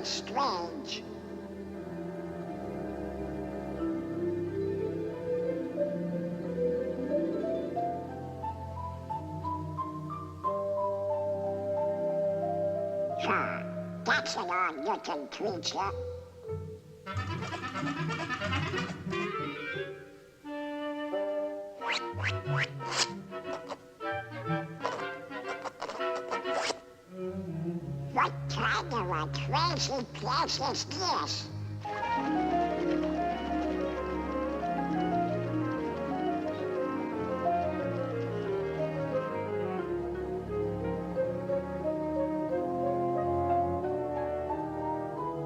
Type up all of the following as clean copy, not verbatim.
It's strange. That's an odd-looking creature. What kind of a crazy place is this?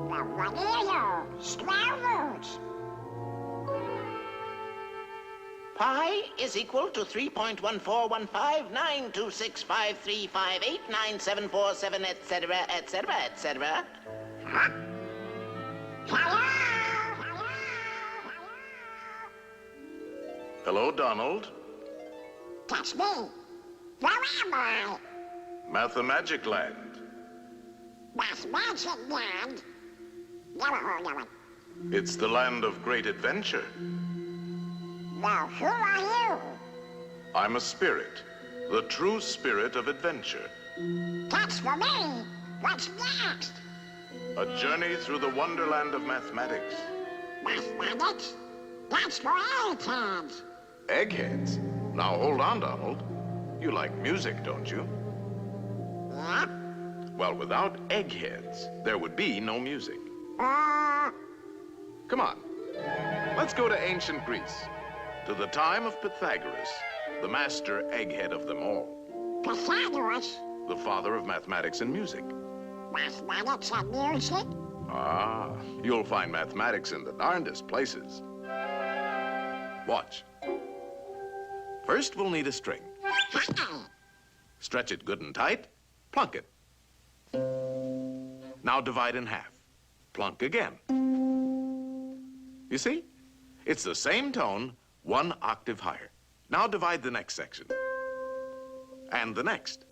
Well, what are you? Squirrels? Pi is equal to 3.141592653589747, etc., etc., etc. Huh? Hello? Hello? Hello, Donald. That's me. Where am I? Mathmagic Land. Mathmagic Land? Never heard of it. It's the land of great adventure. Well, who are you? I'm a spirit, the true spirit of adventure. That's for me. What's next? A journey through the wonderland of mathematics. Mathematics? That's for eggheads. Eggheads? Now hold on, Donald. You like music, don't you? Yeah? Well, without eggheads, there would be no music. Come on. Let's go to ancient Greece, to the time of Pythagoras, the master egghead of them all. Pythagoras? The father of mathematics and music. Mathematics and music? Ah, you'll find mathematics in the darndest places. Watch. First, we'll need a string. Stretch it good and tight, plunk it. Now divide in half. Plunk again. You see? It's the same tone, one octave higher. Now divide the next section. And the next.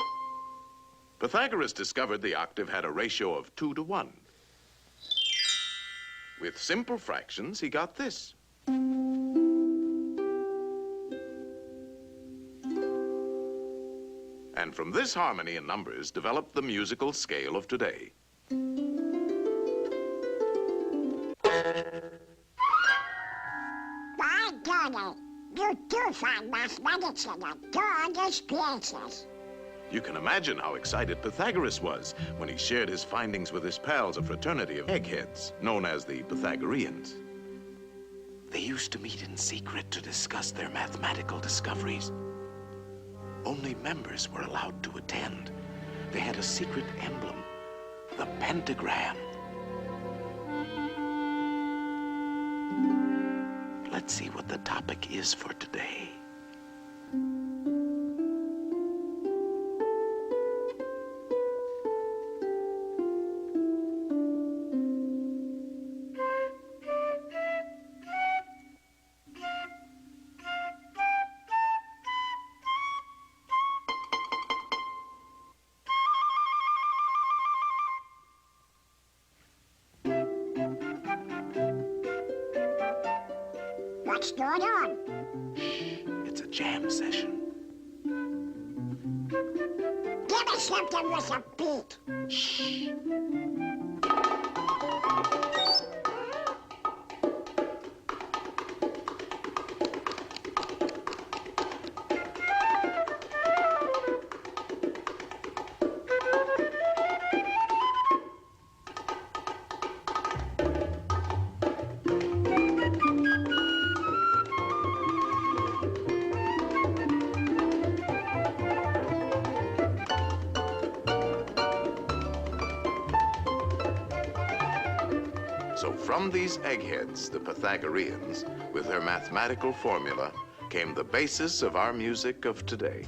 Pythagoras discovered the octave had a ratio of 2 to 1. With simple fractions, he got this. And from this harmony in numbers developed the musical scale of today. By golly, you do find mathematics in the darndest places. You can imagine how excited Pythagoras was when he shared his findings with his pals, a fraternity of eggheads, known as the Pythagoreans. They used to meet in secret to discuss their mathematical discoveries. Only members were allowed to attend. They had a secret emblem, the pentagram. Let's see what the topic is for today. What's going on? It's a jam session. Give me something with a beat. Shh. So from these eggheads, the Pythagoreans, with their mathematical formula, came the basis of our music of today.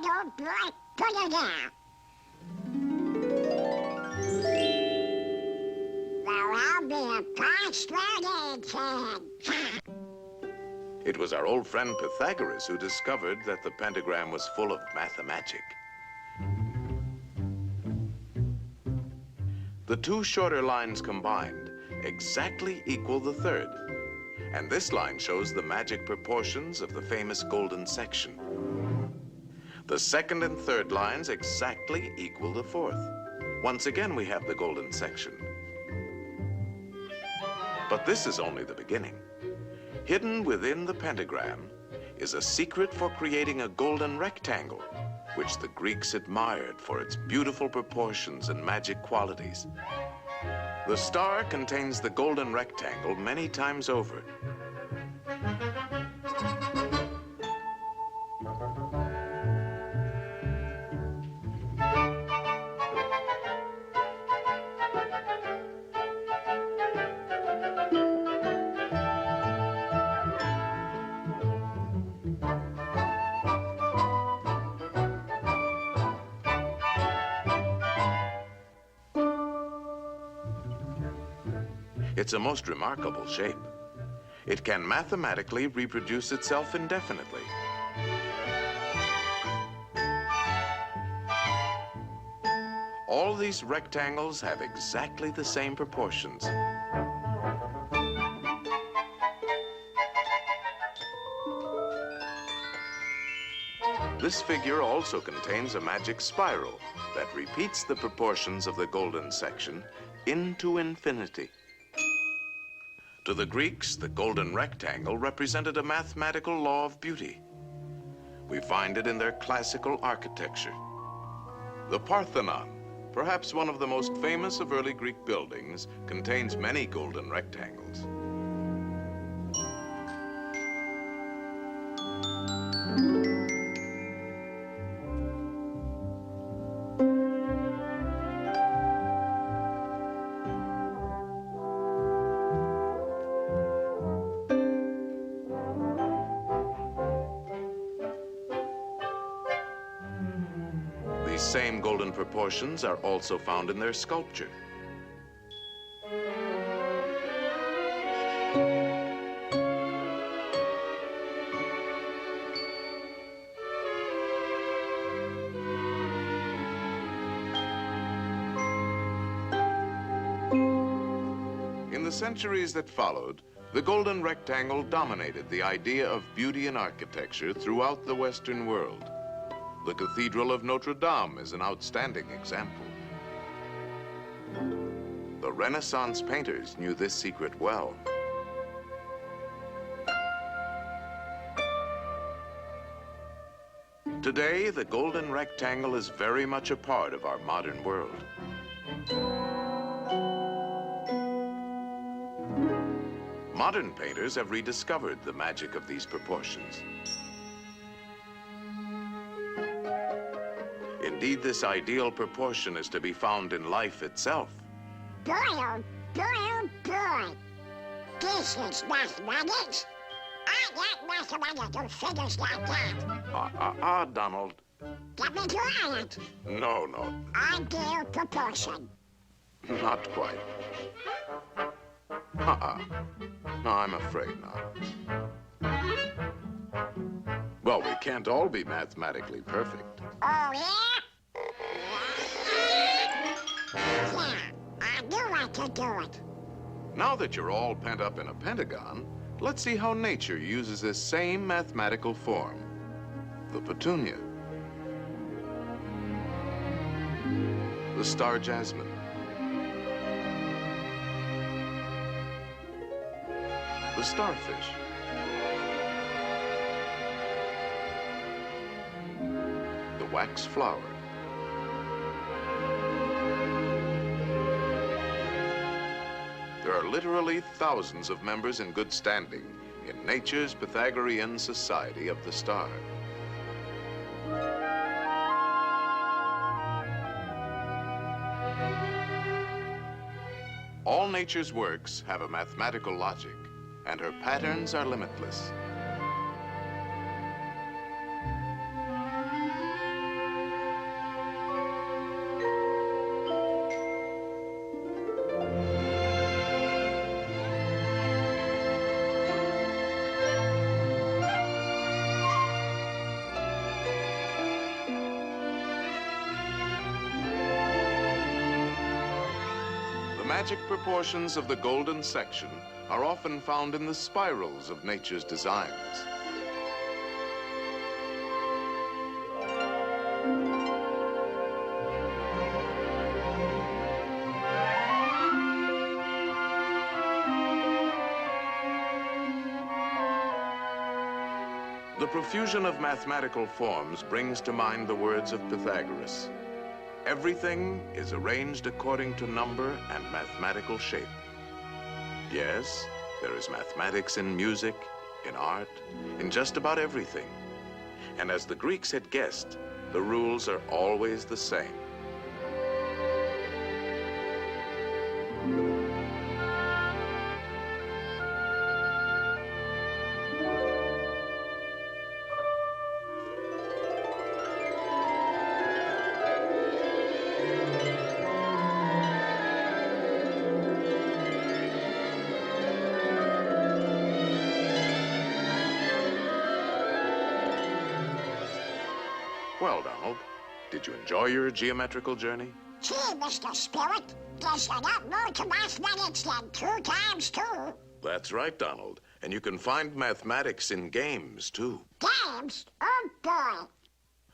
Shadow boy, put it down. Well, I'll be a postgraduate kid. It was our old friend Pythagoras who discovered that the pentagram was full of mathemagic. The two shorter lines combined exactly equal the third. And this line shows the magic proportions of the famous golden section. The second and third lines exactly equal the fourth. Once again, we have the golden section. But this is only the beginning. Hidden within the pentagram is a secret for creating a golden rectangle, which the Greeks admired for its beautiful proportions and magic qualities. The star contains the golden rectangle many times over. It's a most remarkable shape. It can mathematically reproduce itself indefinitely. All these rectangles have exactly the same proportions. This figure also contains a magic spiral that repeats the proportions of the golden section into infinity. To the Greeks, the golden rectangle represented a mathematical law of beauty. We find it in their classical architecture. The Parthenon, perhaps one of the most famous of early Greek buildings, contains many golden rectangles. These same golden proportions are also found in their sculpture. In the centuries that followed, the golden rectangle dominated the idea of beauty in architecture throughout the Western world. The Cathedral of Notre Dame is an outstanding example. The Renaissance painters knew this secret well. Today, the golden rectangle is very much a part of our modern world. Modern painters have rediscovered the magic of these proportions. Indeed, this ideal proportion is to be found in life itself. Boy, oh boy, oh boy. This is mathematics. I like mathematical figures like that. Donald. Get me to it. No, no, Ideal proportion. not quite. No, I'm afraid not. Well, we can't all be mathematically perfect. Oh, yeah? Yeah, I do like to do it. Now that you're all pent up in a pentagon, let's see how nature uses this same mathematical form, the petunia, the star jasmine, the starfish, the wax flower, there are literally thousands of members in good standing in nature's Pythagorean Society of the Star. All nature's works have a mathematical logic, and her patterns are limitless. The magic proportions of the golden section are often found in the spirals of nature's designs. The profusion of mathematical forms brings to mind the words of Pythagoras. Everything is arranged according to number and mathematical shape. Yes, there is mathematics in music, in art, in just about everything. And as the Greeks had guessed, the rules are always the same. Well, Donald, did you enjoy your geometrical journey? Gee, Mr. Spirit, there's a lot more to mathematics than 2 times 2. That's right, Donald. And you can find mathematics in games, too. Games? Oh, boy.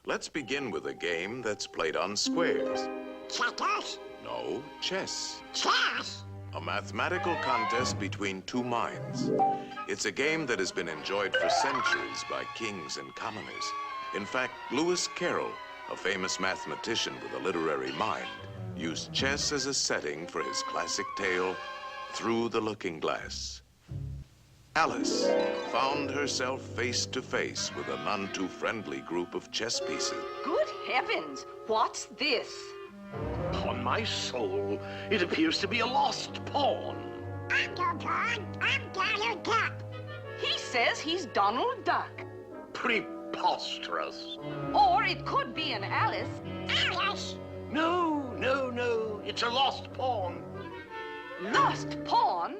Let's begin with a game that's played on squares. Checkers? No, chess. Chess? A mathematical contest between two minds. It's a game that has been enjoyed for centuries by kings and commoners. In fact, Lewis Carroll, a famous mathematician with a literary mind, used chess as a setting for his classic tale, Through the Looking Glass. Alice found herself face to face with a none too friendly group of chess pieces. Good heavens, what's this? Upon my soul, it appears to be a lost pawn. I'm no pawn. I'm Donald Duck. He says he's Donald Duck. Preposterous. Or it could be an Alice. Alice? No, no, no. It's a lost pawn. Lost pawn?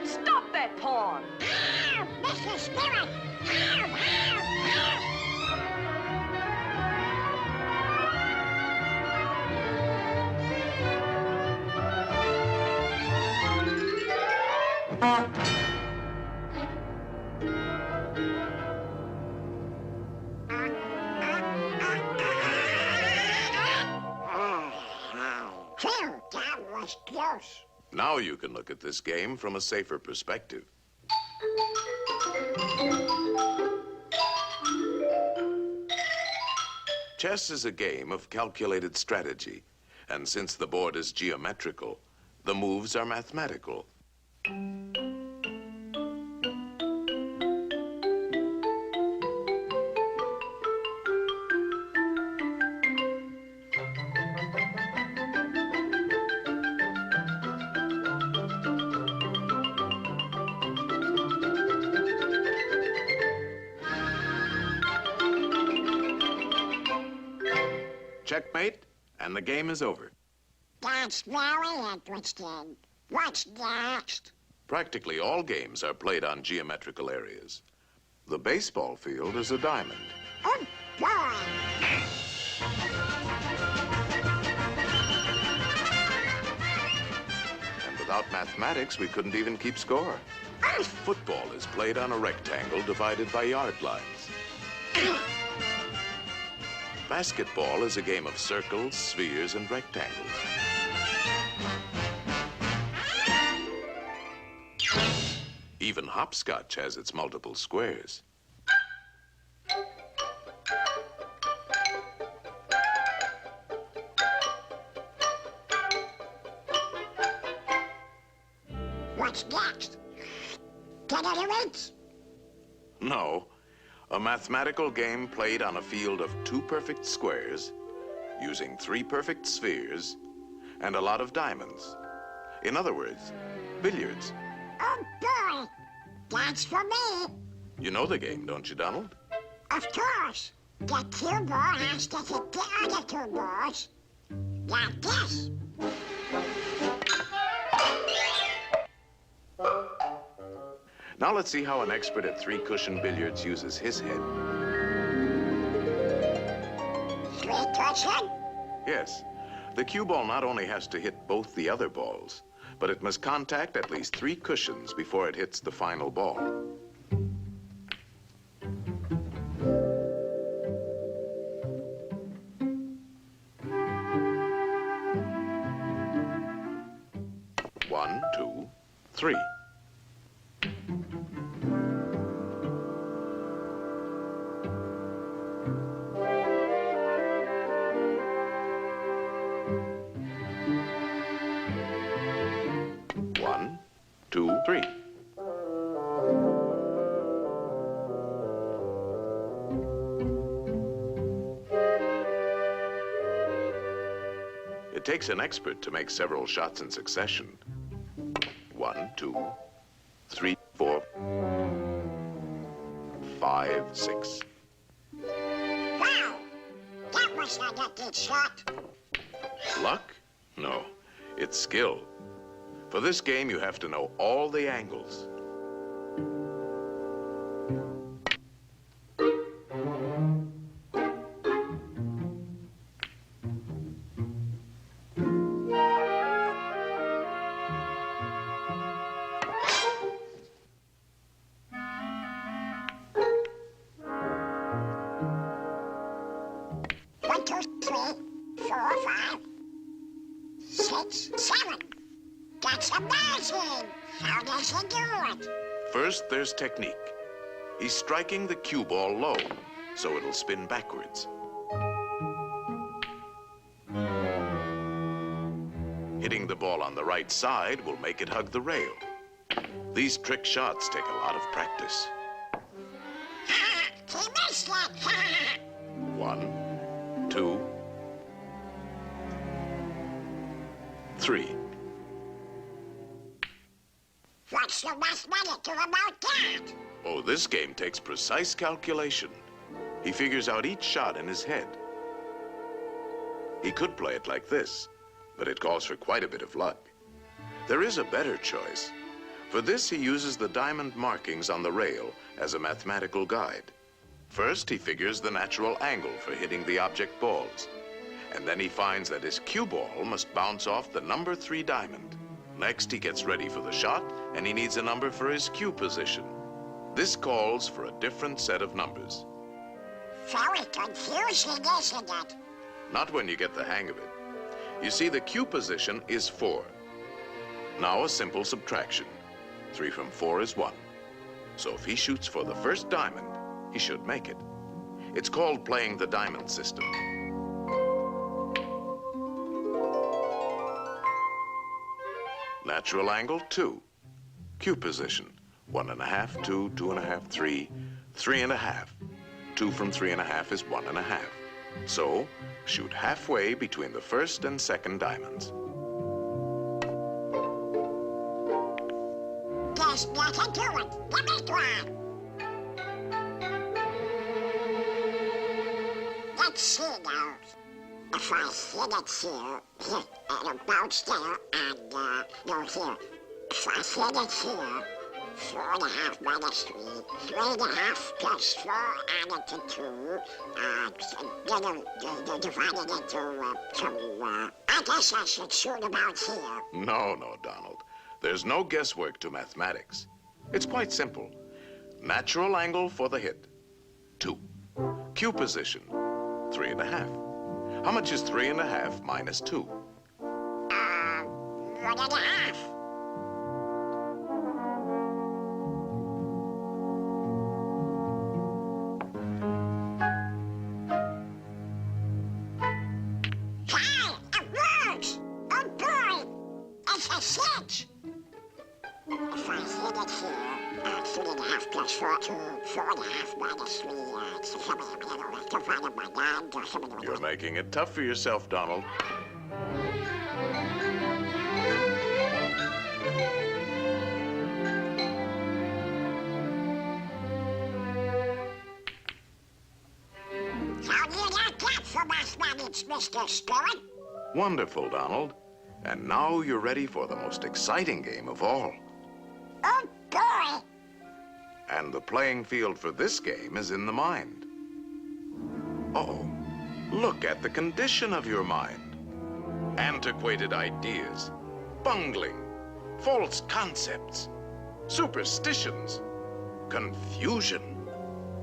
Stop that pawn! Ow, Mr. Spirit! Ow, ow, ow! Phew, that was close. Now you can look at this game from a safer perspective. Chess is a game of calculated strategy, and since the board is geometrical, the moves are mathematical. Checkmate, and the game is over. That's very interesting. What's next? Practically all games are played on geometrical areas. The baseball field is a diamond. Oh, boy. And without mathematics, we couldn't even keep score. Football is played on a rectangle divided by yard lines. Basketball is a game of circles, spheres, and rectangles. Even hopscotch has its multiple squares. What's next? Get any weights? No, a mathematical game played on a field of 2 perfect squares, using 3 perfect spheres, and a lot of diamonds. In other words, billiards. Oh, boy. That's for me. You know the game, don't you, Donald? Of course. The cue ball has to hit the other 2 balls. Like this. Now let's see how an expert at 3-cushion billiards uses his head. 3-cushion? Yes, the cue ball not only has to hit both the other balls, but it must contact at least 3 cushions before it hits the final ball. One, 2, 3. One, 2, 3. It takes an expert to make several shots in succession. 1, 2, 3, 4, 5, 6. Wow. That was not a good shot. Luck? No, it's skill. For this game, you have to know all the angles. One, 2, 3, 4, 5, 6, 7. That's amazing. How does he do it? First, there's technique. He's striking the cue ball low, so it'll spin backwards. Hitting the ball on the right side will make it hug the rail. These trick shots take a lot of practice. He missed it. 1, 2, 3. What's so mathematical about that? Oh, this game takes precise calculation. He figures out each shot in his head. He could play it like this, but it calls for quite a bit of luck. There is a better choice. For this, he uses the diamond markings on the rail as a mathematical guide. First, he figures the natural angle for hitting the object balls. And then he finds that his cue ball must bounce off the number 3 diamond. Next, he gets ready for the shot, and he needs a number for his cue position. This calls for a different set of numbers. Very confusing, isn't it? Not when you get the hang of it. You see, the cue position is 4. Now a simple subtraction. 3 from 4 is 1. So if he shoots for the first diamond, he should make it. It's called playing the diamond system. Natural angle, 2. Cue position, 1.5, 2, 2.5, 3, 3.5. 2 from 3.5 is 1.5. So, shoot halfway between the first and second diamonds. There's nothing to it. The big one. Let's see now. if I hit it here, it'll bounce there, and, no, here. If I hit it here, 4.5 minus 3, 3.5 plus 4 added to 2, then divided into 2, I guess I should shoot about here. No, no, Donald. There's no guesswork to mathematics. It's quite simple. Natural angle for the hit, 2. Q position, 3.5. How much is 3.5 minus 2? 1.5. Kyle, it works! Oh boy, it's a 6. If I hit it here, 3.5 plus 4, 2, 4.5 minus 3, it's divided by 9, You're making it tough for yourself, Donald. How do you like that for mathematics, Mr. Spirit? Wonderful, Donald. And now you're ready for the most exciting game of all. Oh boy! And the playing field for this game is in the mind. Uh-oh. Look at the condition of your mind. Antiquated ideas, bungling, false concepts, superstitions, confusion.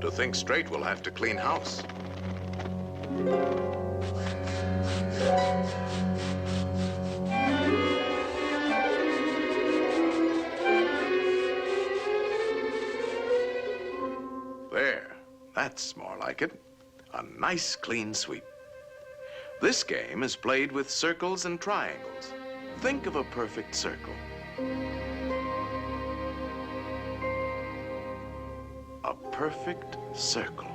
To think straight, we'll have to clean house. There, that's more like it. A nice clean sweep. This game is played with circles and triangles. Think of a perfect circle. A perfect circle.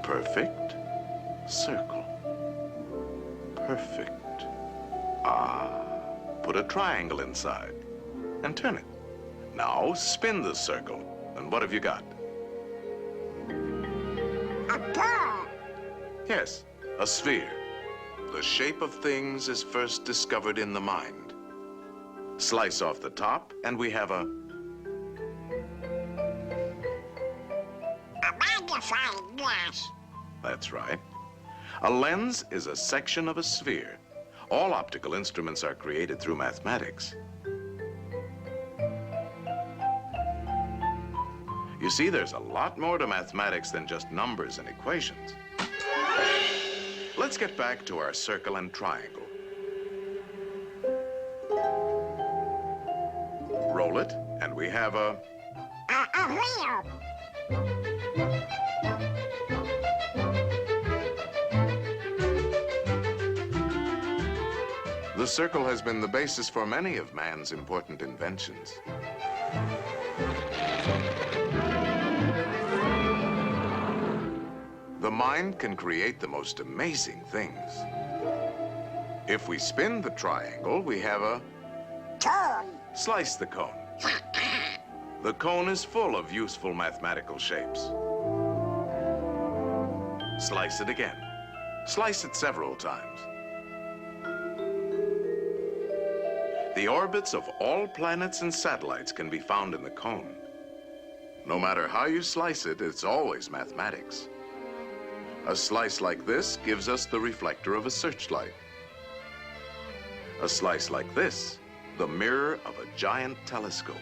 Perfect circle. Perfect. Ah, put a triangle inside and turn it. Now spin the circle. And what have you got? A ball. Yes, a sphere. The shape of things is first discovered in the mind. Slice off the top, and we have a magnifying glass. That's right. A lens is a section of a sphere. All optical instruments are created through mathematics. You see, there's a lot more to mathematics than just numbers and equations. Let's get back to our circle and triangle. Roll it, and we have a wheel. The circle has been the basis for many of man's important inventions. The mind can create the most amazing things. If we spin the triangle, we have a Cone. slice the cone. The cone is full of useful mathematical shapes. Slice it again. Slice it several times. The orbits of all planets and satellites can be found in the cone. No matter how you slice it, it's always mathematics. A slice like this gives us the reflector of a searchlight. A slice like this, the mirror of a giant telescope.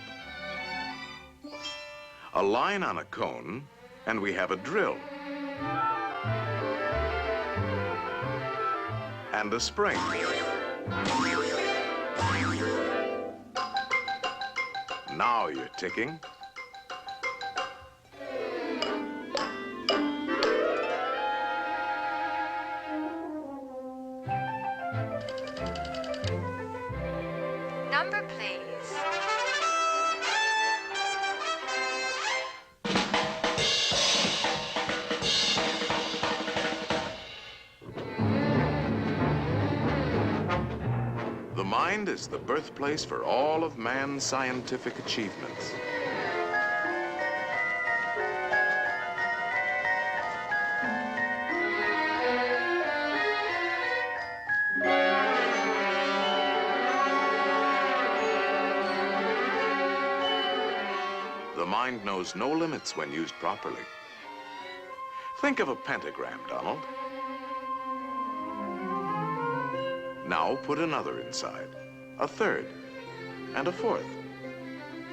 A line on a cone, and we have a drill. And a spring. Now you're ticking. Number, please. The mind is the birthplace for all of man's scientific achievements. The mind knows no limits when used properly. Think of a pentagram, Donald. Now put another inside, a third, and a fourth.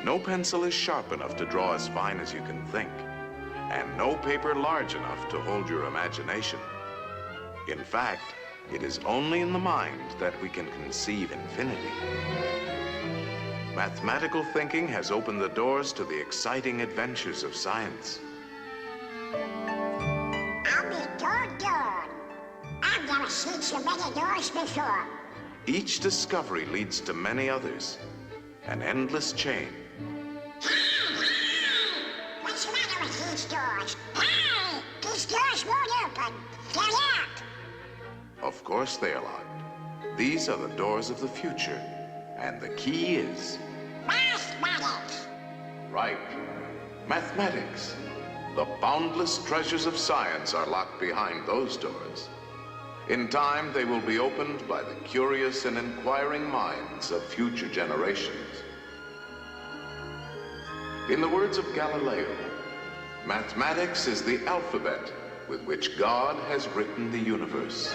No pencil is sharp enough to draw as fine as you can think, and no paper large enough to hold your imagination. In fact, it is only in the mind that we can conceive infinity. Mathematical thinking has opened the doors to the exciting adventures of science. I'll be doggone. I've never seen so many doors before. Each discovery leads to many others, an endless chain. What's the matter with these doors? Hey! These doors won't open. They're locked. Of course they are locked. These are the doors of the future, and the key is... Mathematics. Right. Mathematics. The boundless treasures of science are locked behind those doors. In time, they will be opened by the curious and inquiring minds of future generations. In the words of Galileo, mathematics is the alphabet with which God has written the universe.